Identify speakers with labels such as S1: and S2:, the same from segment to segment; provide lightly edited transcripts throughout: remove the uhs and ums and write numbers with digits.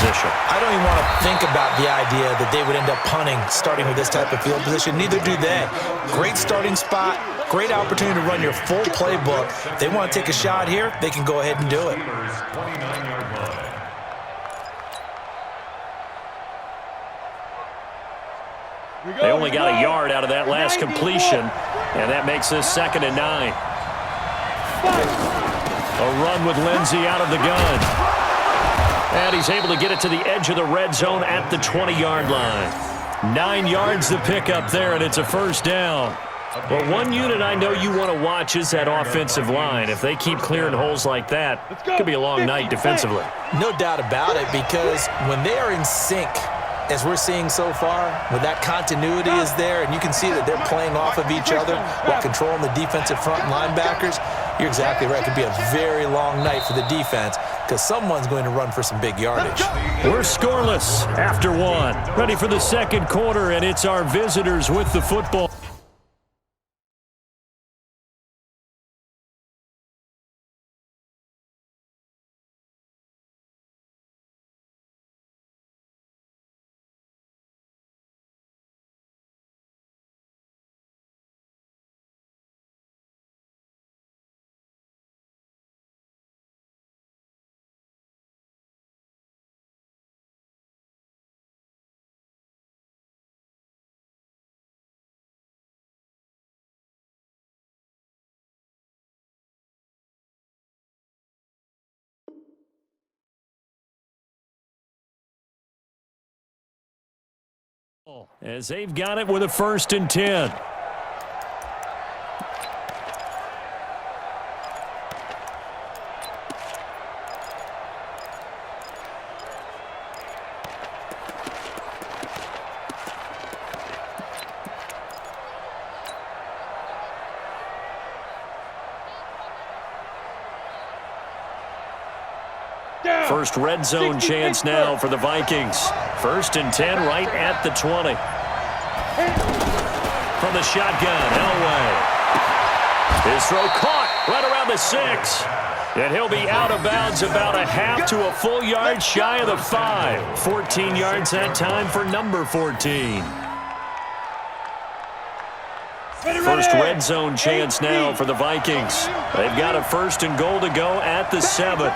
S1: position.
S2: I don't even want to think about the idea that they would end up punting starting with this type of field position. Neither do they. Great starting spot, great opportunity to run your full playbook. If they want to take a shot here, they can go ahead and do it.
S1: They only got a yard out of that last completion, and that makes this 2nd and 9. A run with Lindsey out of the gun. And he's able to get it to the edge of the red zone at the 20-yard line. 9 yards to pick up there, and it's a first down. Well, one unit I know you want to watch is that offensive line. If they keep clearing holes like that, it could be a long night defensively.
S2: No doubt about it, because when they are in sync, as we're seeing so far, when that continuity is there and you can see that they're playing off of each other while controlling the defensive front linebackers, you're exactly right. It could be a very long night for the defense because someone's going to run for some big yardage.
S1: We're scoreless after 1. Ready for the second quarter, and it's our visitors with the football. As they've got it with a 1st and 10. First red zone chance now for the Vikings. 1st and 10 right at the 20. From the shotgun, Elway. His throw caught right around the 6. And he'll be out of bounds about a half to a full yard shy of the 5. 14 yards that time for number 14. First red zone chance now for the Vikings. They've got a 1st and goal to go at the 7.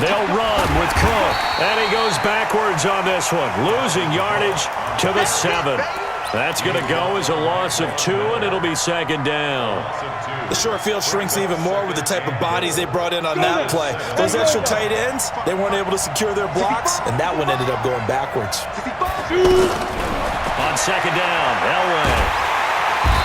S1: They'll run with Cook, and he goes backwards on this one, losing yardage to the 7. That's going to go as a loss of 2, and it'll be 2nd down.
S2: The short field shrinks even more with the type of bodies they brought in on that play. Those extra tight ends, they weren't able to secure their blocks, and that one ended up going backwards.
S1: On 2nd down, Elway.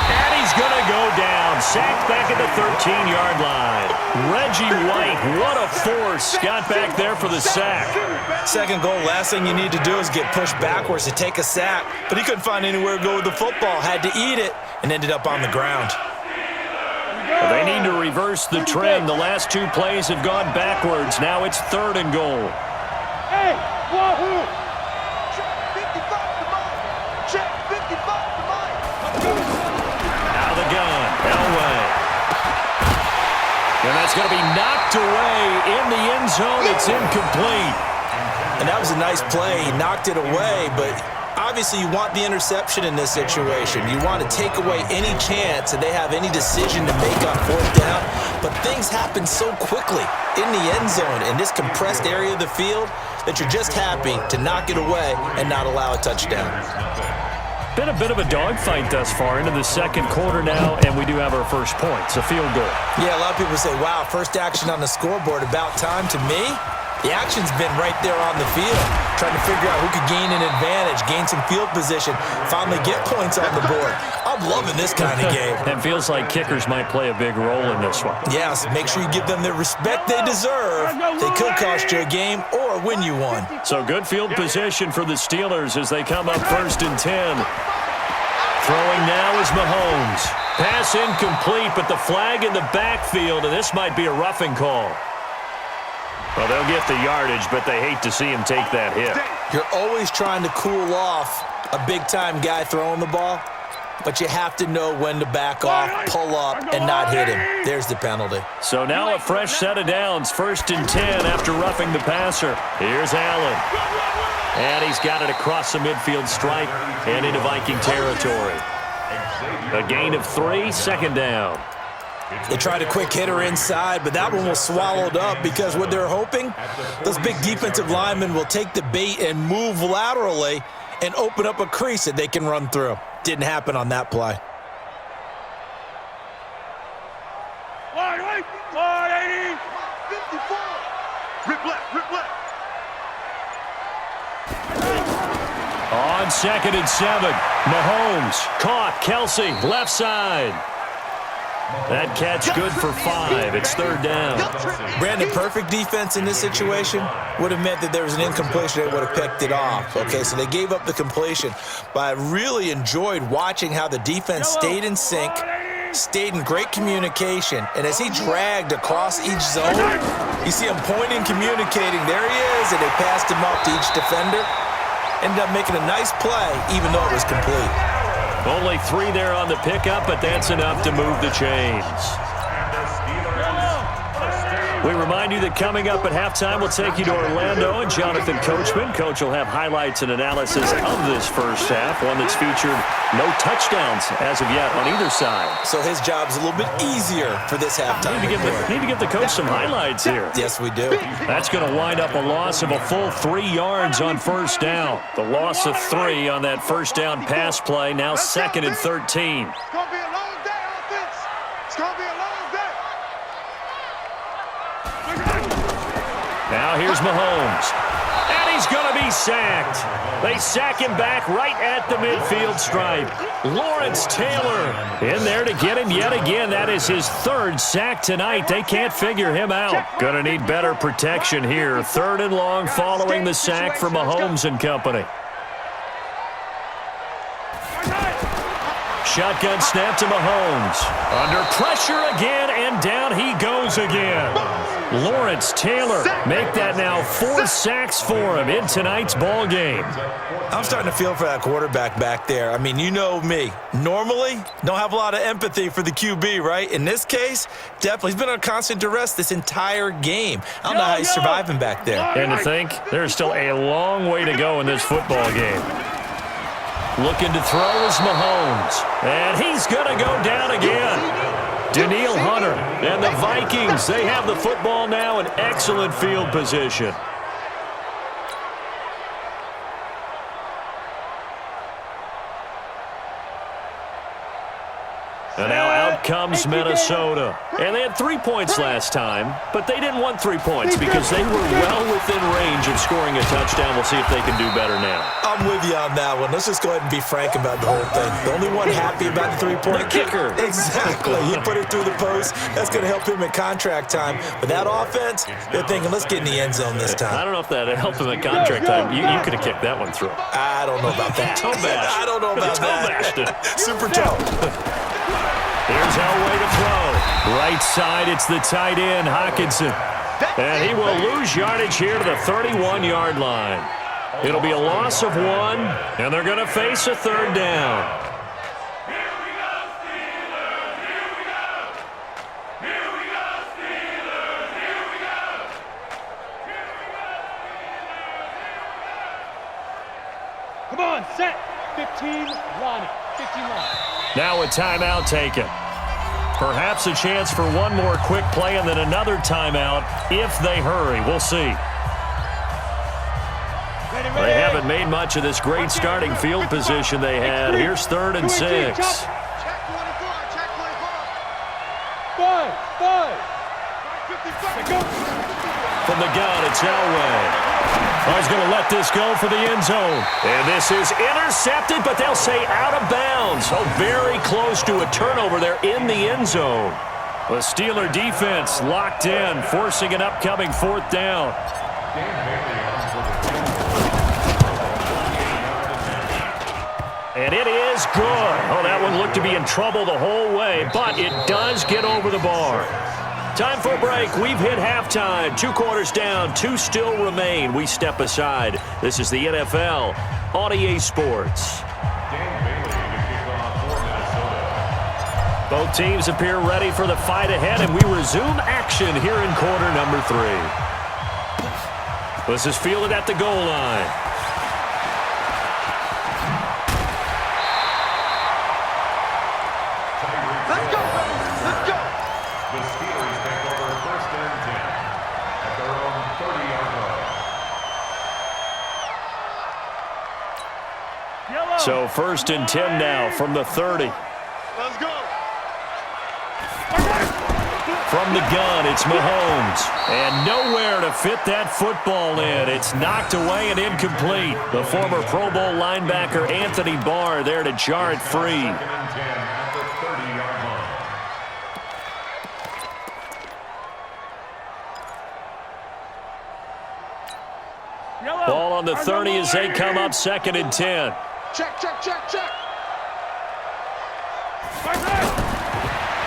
S1: And he's going to go down. Sacked back at the 13-yard line. Reggie White, what a force. Got back there for the sack.
S2: 2nd goal, last thing you need to do is get pushed backwards to take a sack. But he couldn't find anywhere to go with the football. Had to eat it and ended up on the ground.
S1: Well, they need to reverse the trend. The last 2 plays have gone backwards. Now it's 3rd and goal.
S3: Hey, wahoo! Check 55 to mine. Check 55 to mine.
S1: Out of the gun, Elway. And that's going to be knocked away in the end zone. It's incomplete.
S2: And that was a nice play. He knocked it away, but obviously you want the interception in this situation. You want to take away any chance that they have any decision to make on 4th down. But things happen so quickly in the end zone in this compressed area of the field that you're just happy to knock it away and not allow a touchdown.
S1: Been a bit of a dogfight thus far into the 2nd quarter now, and we do have our first point. It's a field goal.
S2: Yeah, a lot of people say, wow, first action on the scoreboard, about time. To me, the action's been right there on the field, trying to figure out who could gain an advantage, gain some field position, finally get points on the board. I'm loving this kind of game.
S1: It feels like kickers might play a big role in this one.
S2: Yes, make sure you give them the respect they deserve. They could cost you a game or win you one.
S1: So good field position for the Steelers as they come up 1st and 10. Throwing now is Mahomes. Pass incomplete, but the flag in the backfield, and this might be a roughing call. Well, they'll get the yardage, but they hate to see him take that hit.
S2: You're always trying to cool off a big-time guy throwing the ball. but you have to know when to back off, pull up, and not hit him. There's the penalty.
S1: So now a fresh set of downs, 1st and 10 after roughing the passer. Here's Allen. And he's got it across the midfield stripe and into Viking territory. A gain of 3, 2nd down.
S2: They tried a quick hitter inside, but that one was swallowed up because what they're hoping, those big defensive linemen will take the bait and move laterally and open up a crease that they can run through. Didn't happen on that play.
S3: Wide, 80, 54. Rip left, rip left.
S1: On 2nd and 7, Mahomes caught Kelsey, left side. That catch good for 5. It's 3rd down.
S2: Brandon, perfect defense in this situation would have meant that there was an incompletion. They would have picked it off. Okay, so they gave up the completion. But I really enjoyed watching how the defense stayed in sync, stayed in great communication. And as he dragged across each zone, you see him pointing, communicating. There he is, and they passed him up to each defender. Ended up making a nice play, even though it was complete.
S1: Only 3 there on the pickup, but that's enough to move the chains. We remind you that coming up at halftime, we'll take you to Orlando and Jonathan Coachman. Coach will have highlights and analysis of this first half, one that's featured no touchdowns as of yet on either side.
S2: So his job's a little bit easier for this halftime.
S1: Need to give the coach some highlights here.
S2: Yes, we do.
S1: That's going to wind up a loss of a full 3 yards on 1st down. The loss of 3 on that 1st down pass play, now 2nd and 13.
S3: It's going to be a long day, offense. It's going to be a long day.
S1: Now here's Mahomes. And he's going to be sacked. They sack him back right at the midfield stripe. Lawrence Taylor in there to get him yet again. That is his 3rd sack tonight. They can't figure him out. Going to need better protection here. 3rd and long following the sack for Mahomes and company. Shotgun snap to Mahomes. Under pressure again, and down he goes again. Lawrence Taylor make that now 4 sacks for him in tonight's ball game.
S2: I'm starting to feel for that quarterback back there. I mean, you know me. Normally, don't have a lot of empathy for the QB, right? In this case, definitely. He's been on constant duress this entire game. I don't know how he's surviving back there.
S1: And to think, there's still a long way to go in this football game. Looking to throw is Mahomes. And he's going to go down again. Danielle Hunter and the Vikings, they have the football now in excellent field position. And now out comes Minnesota. And they had 3 points last time, but they didn't want 3 points because they were well within range of scoring a touchdown. We'll see if they can do better now.
S2: I'm with you on that one. Let's just go ahead and be frank about the whole thing. The only one happy about the 3-point
S1: kicker.
S2: Exactly. He put it through the post. That's going to help him in contract time. But that offense, they're thinking, let's get in the end zone this time.
S1: I don't know if that helped him in contract time. You could have kicked that one through.
S2: I don't know about that.
S1: Toe bash.
S2: I don't know about that. Super toe.
S1: Here's Elway to throw. Right side, it's the tight end, Hockenson. And he will lose yardage here to the 31-yard line. It'll be a loss of 1, and they're going to face a 3rd down.
S3: Come on, set. 15, line. 15 line.
S1: Now a timeout taken. Perhaps a chance for one more quick play and then another timeout if they hurry. We'll see. They haven't made much of this great starting field position they had. Here's 3rd and 6.
S3: Check 24, check 24. 5.
S1: From the gun, it's Elway. He's going to let this go for the end zone. And this is intercepted, but they'll say out of bounds. So very close to a turnover there in the end zone. The Steeler defense locked in, forcing an upcoming 4th down. And it is good. Oh, that one looked to be in trouble the whole way, but it does get over the bar. Time for a break. We've hit halftime. 2 quarters down, 2 still remain. We step aside. This is the NFL on EA Sports. Both teams appear ready for the fight ahead, and we resume action here in quarter number 3. This is fielded at the goal line.
S3: Let's go, let's go.
S4: The Steelers take over first and 10 at their own 30-yard line.
S1: So first and 10 now from the 30.
S3: Let's go.
S1: From the gun, it's Mahomes. And nowhere to fit that football in. It's knocked away and incomplete. The former Pro Bowl linebacker Anthony Barr there to jar it free.
S4: Second and 10 at the 30-yard line.
S1: Ball on the 30 as they come up second and 10.
S3: Check, check, check, check.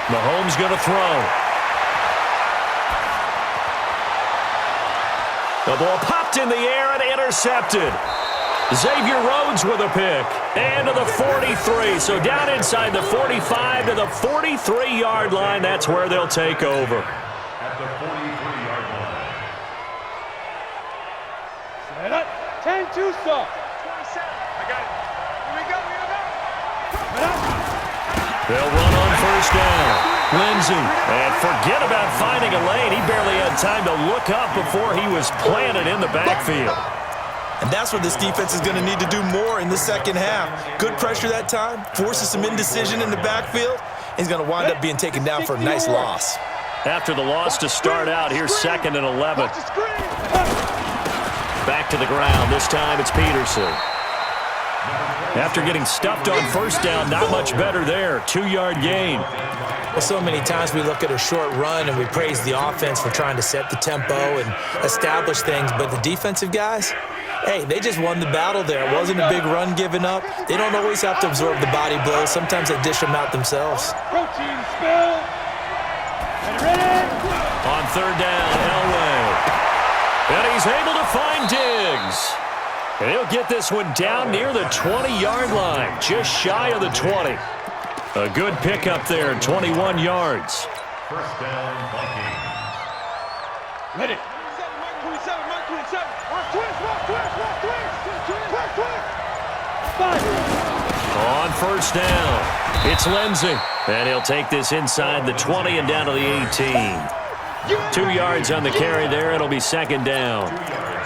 S1: Mahomes going to throw. The ball popped in the air and intercepted. Xavier Rhodes with a pick. And to the 43. So down inside the 45 to the 43-yard line. That's where they'll take over.
S4: At the 43-yard line.
S3: Set up. 10-2 stop. 27. I got it. Here we go, here we go.
S1: They'll run on first down. Lindsey, and forget about finding a lane. He barely had time to look up before he was planted in the backfield.
S2: And that's what this defense is going to need to do more in the second half. Good pressure that time, forces some indecision in the backfield. He's going to wind up being taken down for a nice loss.
S1: After the loss to start out, here's second and 11. Back to the ground. This time it's Peterson. After getting stuffed on first down, not much better there. 2-yard gain.
S2: Well, so many times we look at a short run and we praise the offense for trying to set the tempo and establish things, but the defensive guys, hey, they just won the battle there. It wasn't a big run given up. They don't always have to absorb the body blows. Sometimes they dish them out themselves.
S3: Protein spill. Ready?
S1: On third down, Elway. And he's able to find Diggs. And he'll get this one down near the 20-yard line, just shy of the 20. A good pickup there, 21 yards.
S4: First down, Vikings.
S3: Ready. Mark 27, Mark 27. Mark twist.
S1: On first down, it's Lindsey. And he'll take this inside the 20 and down to the 18. 2 yards on the carry there. It'll be second down.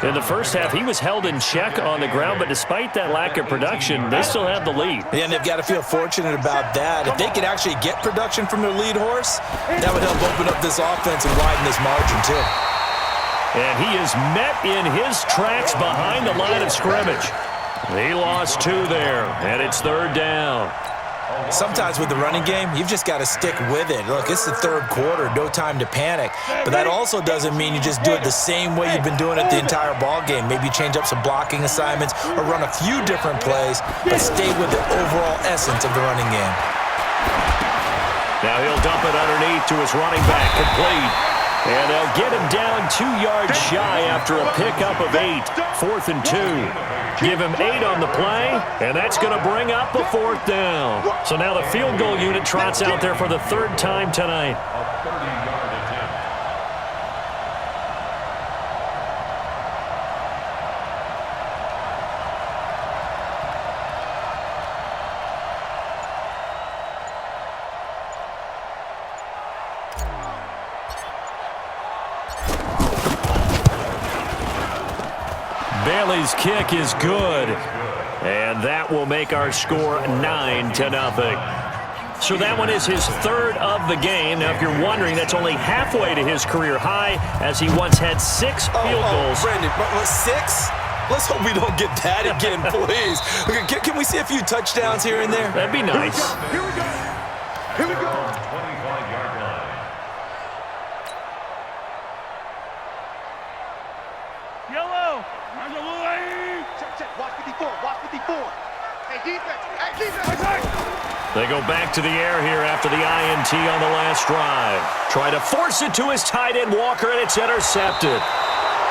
S1: In the first half, he was held in check on the ground, but despite that lack of production, they still have the lead.
S2: Yeah, and they've got to feel fortunate about that. If they could actually get production from their lead horse, that would help open up this offense and widen this margin, too.
S1: And he is met in his tracks behind the line of scrimmage. He lost 2 there, and it's third down.
S2: Sometimes with the running game, you've just got to stick with it. Look, it's the third quarter, no time to panic. But that also doesn't mean you just do it the same way you've been doing it the entire ball game. Maybe change up some blocking assignments or run a few different plays, but stay with the overall essence of the running game.
S1: Now he'll dump it underneath to his running back, complete. And they'll get him down 2 yards shy after a pickup of 8. 4th and 2. Give him 8 on the play, and that's going to bring up a 4th down. So now the field goal unit trots out there for the 3rd time tonight.
S4: A 30-yard attempt.
S1: Bailey's kick is good, and that will make our score 9-0. So that one is his 3rd of the game. Now, if you're wondering, that's only halfway to his career high, as he once had 6 field goals.
S2: Brandon, what, 6? Let's hope we don't get that again, please. Okay, can we see a few touchdowns here and there?
S1: That'd be nice.
S3: Here we go. Here we go.
S4: 25-yard line.
S3: Yellow. Check, check. Watch 54. Watch 54. Hey, defense. Hey, defense.
S1: They go back to the air here after the INT on the last drive. Try to force it to his tight end, Walker, and it's intercepted.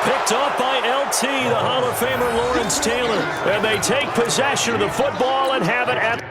S1: Picked off by LT, the Hall of Famer Lawrence Taylor. And they take possession of the football and have it at